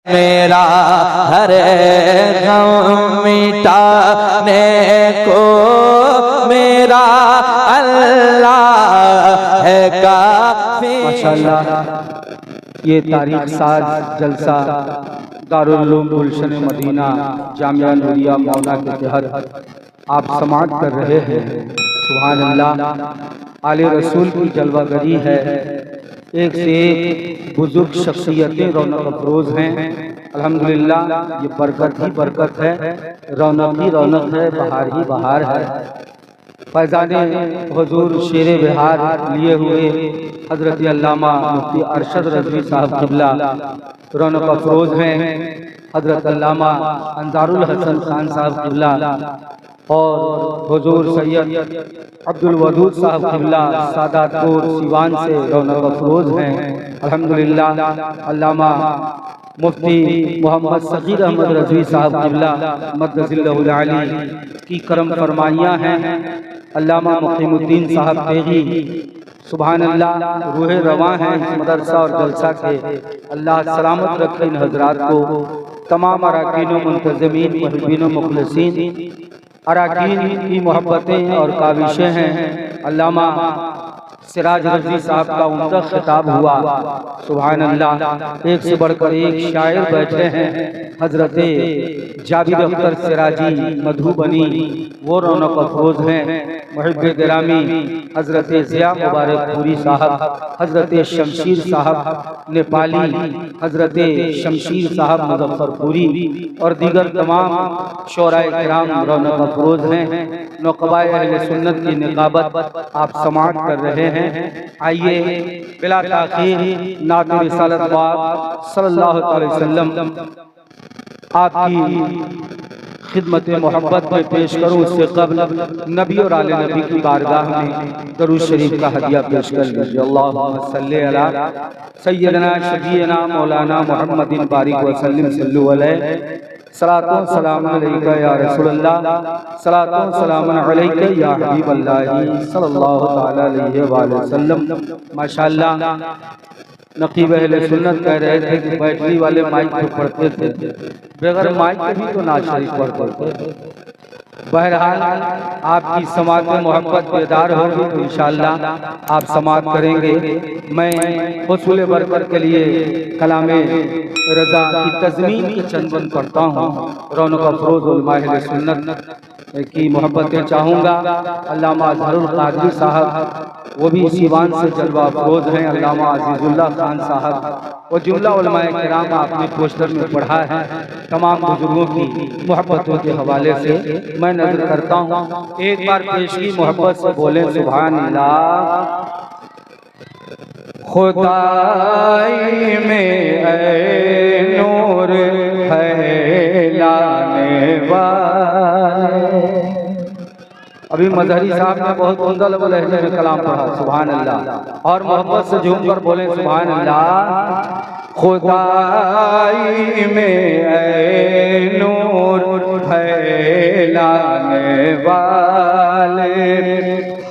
मेरा हर गम मिटाने को मेरा अल्लाह है काफी। माशाअल्लाह, ये तारीख साज जलसा दारुल उलूम गुलशन मदीना जामिया नूरिया मौना के तहत आप समाअत कर रहे हैं। सुभान अल्लाह, आले रसूल की जलवागरी है। एक से एक बुजुर्ग शख्सियतें रौनक अफरोज हैं। अल्हम्दुलिल्लाह, ये बरकत ही बरकत है, रौनक ही रौनक है, बहार ही बहार है। फैज़ाने हुजूर शेर बिहार लिए हुए हजरत अल्लामा मुफ्ती अरशद रज़वी साहब क़िबला रौनक अफरोज हैं। हजरत अल्लामा अंसारुल हसन खान साहब क़िबला और हुजूर सैयद अब्दुल वदूद साहब क़िबला सादातपुर सिवान से रौनक अफरोज हैं। अल्हम्दुलिल्लाह, अल्लामा मुफ्ती मोहम्मद सगीर अहमद रज़वी साहब क़िबला मद्दज़िल्लहुल आली की करम फरमाइयाँ हैं। अल्लामा मुक़ीमुद्दीन साहब तेगी, सुभान अल्लाह, रूह रवां हैं इस मदरसा और जलसा के। अल्लाह सलामत रखे इन हजरात को। तमाम अराकीन मुंतज़मीन मुहिब्बीन मुखलिसीन अराकीन की मोहब्बतें और काविशें हैं। अल्लामा सिराज रज़वी साहब का उम्दा खिताब हुआ। सुभान अल्लाह, एक से बढ़कर एक शायर बैठे हैं। हजरत जाबिर अख्तर सिराजी मधुबनी वो रौनक अफरोज हैं। मुहिब्बे गिरामी हजरत ज़िया मुबारकपुरी साहब, हजरत शमशीर साहब नेपाली, हजरत शमशीर साहब मुजफ्फरपुरी और दीगर तमाम शोराए किराम रौनक अफरोज हैं। नुक़बाए अहले सुन्नत की निकाबत आप समाअत कर रहे हैं। आइए बिला ताख़ीर नात रिसालत पाक सल्लल्लाहु अलैहि वसल्लम आपकी खिदमत मोहब्बत में पेश करूँ। उससे कबल नबी और आले नबी की बारगाह में दरूद शरीफ का हदिया पेश कर लीजिए। अल्लाहुम्मा सल्ली अला सय्यदना शफीअना मौलाना मुहम्मदिन बारिक व सल्लिम सल्लु अलैहि। सलातो सलाम अलैका या रसूलल्लाह, सलातो सलाम अलैका या हबीबल्लाह सल्लल्लाहु तआला अलैहि वसल्लम। माशाअल्लाह, नकीब अहले सुन्नत कह रहे थे कि बैटरी वाले माइक पे पढ़ते थे, बगैर माइक के भी तो नात शरीफ पढ़ते थे। बहरहाल, आपकी समाअत में मोहब्बत बेदार होगी तो इंशाअल्लाह आप समाअत करेंगे। मैं हुसूल बरकत के लिए कलामे रज़ा की तज़मीन के चंद पढ़ता हूँ। रौनक अफरोज उलमा अहले सुन्नत की मोहब्बतें चाहूँगा। अल्लामा अज़हरुल क़ादरी साहब वो भी सिवान से जलवा अफरोज हैं। अल्लामा अज़ीज़ुल्लाह खान साहब वो जुमला उलमाए किराम आपने पोस्टर में पढ़ा है। तमाम बुजुर्गों की मोहब्बतों के हवाले से मैं नजर करता हूँ। एक बार पेश की मोहब्बत से बोले सुभान अल्लाह। खुदाई में ऐ नूर फैलाने वाले। अभी मजहरी साहब ने बहुत उम्दा लहजे में कलाम पढ़ा। सुभान अल्लाह, और मोहब्बत से झूम कर बोले सुभान अल्लाह। खुदाई में ऐ नूर फैलाने वाले,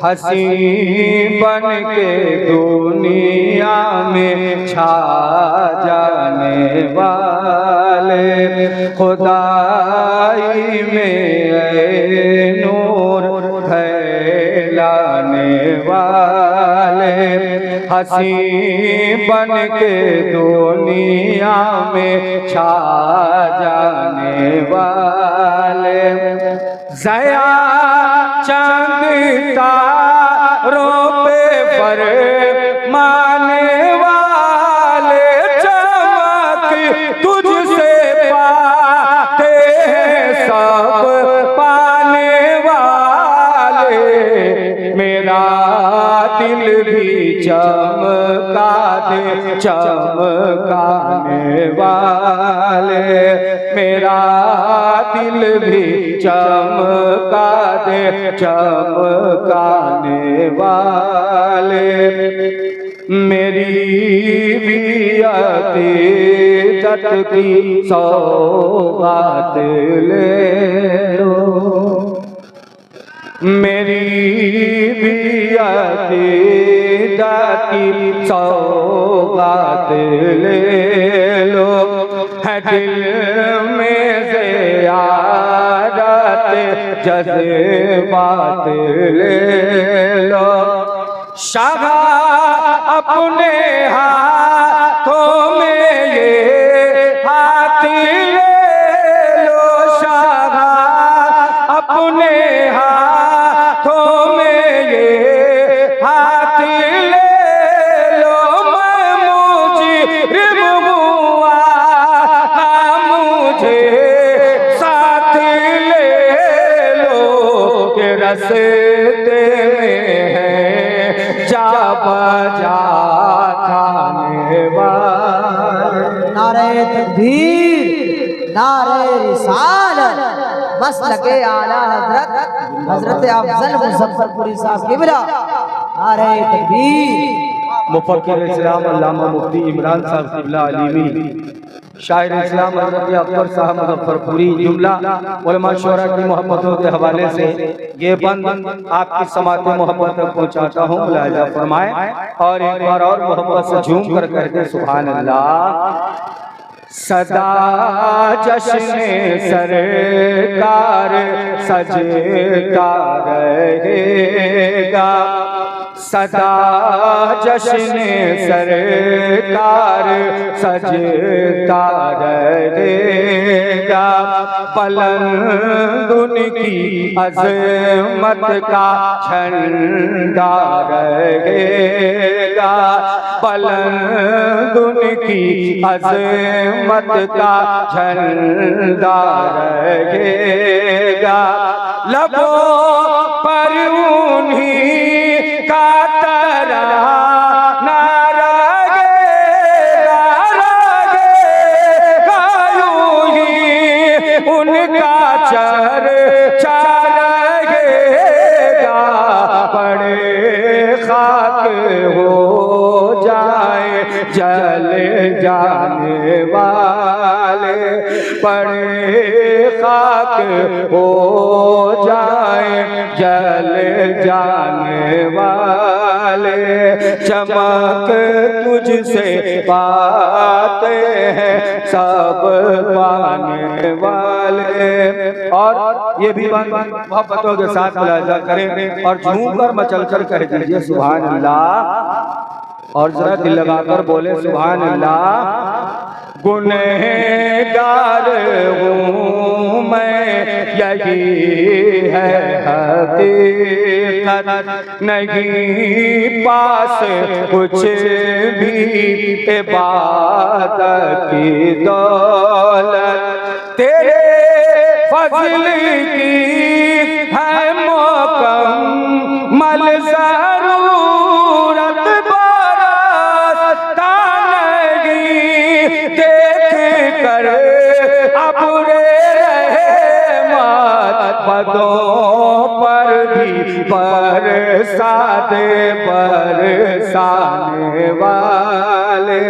हसी बन के दुनिया में छा जाने वाले। खुदाई में ऐ नूर फैलाने वाले, हसी बन के दुनिया में छा जाने वाले। ज़या चंद तारों पे फरमाने वाले, चमक तुझसे पाते हैं सब पाने वाले। मेरा दिल भी चमका दे चमकाने वाले, मेरा दिल भी चमका दे चमकाने वाले। मेरी भी अतीत की सौगात ले लो, मेरी भी अतीत की सौगात ले लो। है दिल में ज़ियारत जज़्बात ले लो। शाह अपने हाथों में ये हाथ ले लो। शाह अपने हाथों में ये हाथ ले लो। मैं मुजरिम हुआ मुझे साथ ले लो कि रस्ते में है जा बजा खाने वाले। नारे तकबीर, नारे रिसालत, बस लगे आला हजरत हजरत अफजल मुजफ्फरपुरी साहब किबला। नारे तकबीर। मुफक्किर इस्लाम अल्लामा मुफ्ती इमरान साहब किबला अलीमी, शायर इस्लाम हज़रत अकबर साहब मुजफ्फरपुरी जुमला उलमा शोरा की मोहब्बतों के हवाले से ये बंद आपकी समात मोहब्बत तक पहुँचाता हूँ। मुलाहिज़ा फरमाएं और एक बार और मोहब्बत से झूम कर कहते सुभान अल्लाह। सदा जश्न सरकार सजता रहेगा। सदा जश्न सरकार सजता रहेगा। बुलंद की अज़मत का झंडा रहेगा। बुलंद की अज़मत का झंडा रहेगा। लबों पर उन्हीं का तराना रहेगा। यूं ही उनका चर्चा रहेगा। बड़े खाक हो जाए जल जाने वाले। बड़े खाक हो जाए जल जाने वाले। चमक तुझसे पाते हैं सब पाने वाले। और ये भी मोहब्बतों के साथ मुलाहिज़ा करें और झूम कर मचल कर कह दीजिए सुभान अल्लाह। और जरा दिल लगाकर बोले सुभान अल्लाह। गुनहगार हूँ मैं यही है हकीकत। नहीं पास कुछ भी इबादत की दौलत। तेरे फज़ल की है मुकम्मल ज़रूरत। बरसता नहीं देख कर अबुरे रहमत। बदों पर भी बरसा दे बरसाने वाले।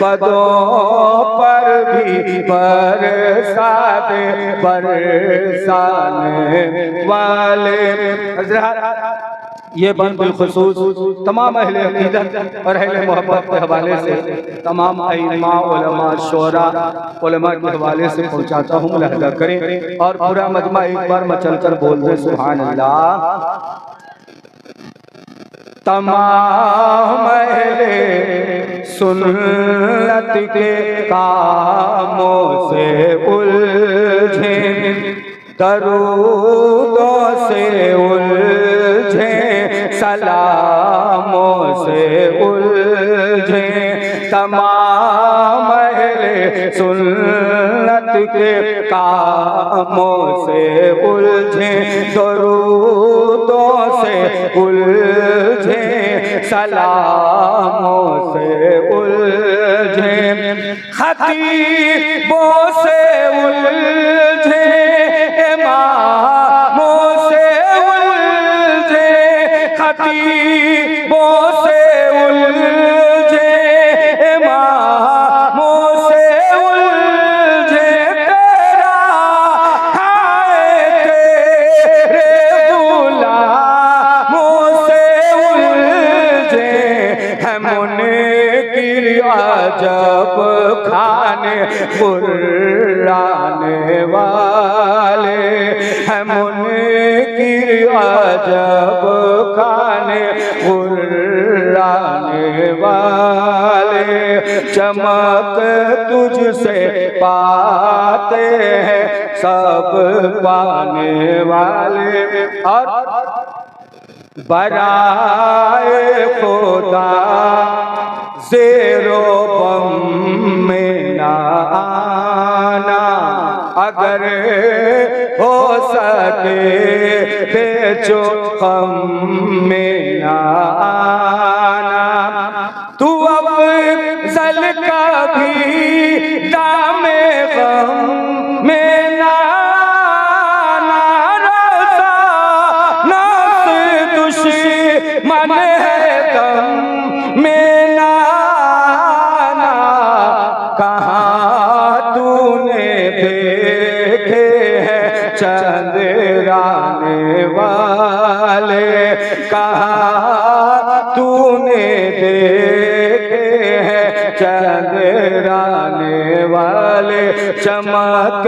बदों पर भी बरसा दे बरसाने वाले। ये बंद बिलखुसूस तमाम अहले अक़ीदत और अहले मोहब्बत के हवाले से तमाम अइम्मा उलमा शोरा उलमा के हवाले से पहुँचाता हूँ। मुलाहिज़ा करें और पूरा मजमा एक बार मचल कर बोल दे सुभान अल्लाह। तमाम अहले सुन्नत के कामों से उलझे। दरूदों से उलझे। सलामों से उलझे। तमाम अहले सुन्नत के कामों से उलझे। दरूदों से उलझे। सलामों से उलझे। खतीबों से उलझे। इमामों से उलझे। खतीबों से उलझे। इमामों से उलझे। तेरा खाए तेरे गुलामों से उलझे। है मुनकिर अजब खाने हुर्राने वाले हैं मुनकिर अजब खाने हुर्राने वाले चमक तुझसे पाते हैं सब पाने वाले और बराए खुदा ज़ेरो बम में ना आना अगर हो सके बेचो हम में ना आना तू अफ़ज़ल कभी दामे गम में ना मन है दम में नाना कहाँ तूने देखे हैं चंद्राने वाले कहाँ तूने देखे हैं चंद्राने वाले चमक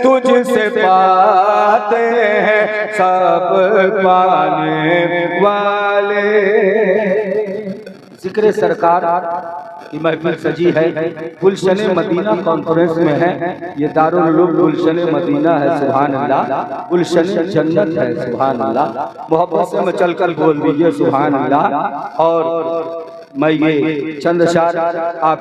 तुझसे पाते हैं सब पाने वाले। जिक्र सरकार की महफिल सजी है गुलशन मदीना कॉन्फ्रेंस में है। ये दारुल उलूम गुलशन मदीना है सुभान अल्लाह गुलशन जन्नत है सुभान अल्लाह। मोहब्बत से मैं चलकर बोल दीजिए सुभान अल्लाह। और मैं ये चंद शार आप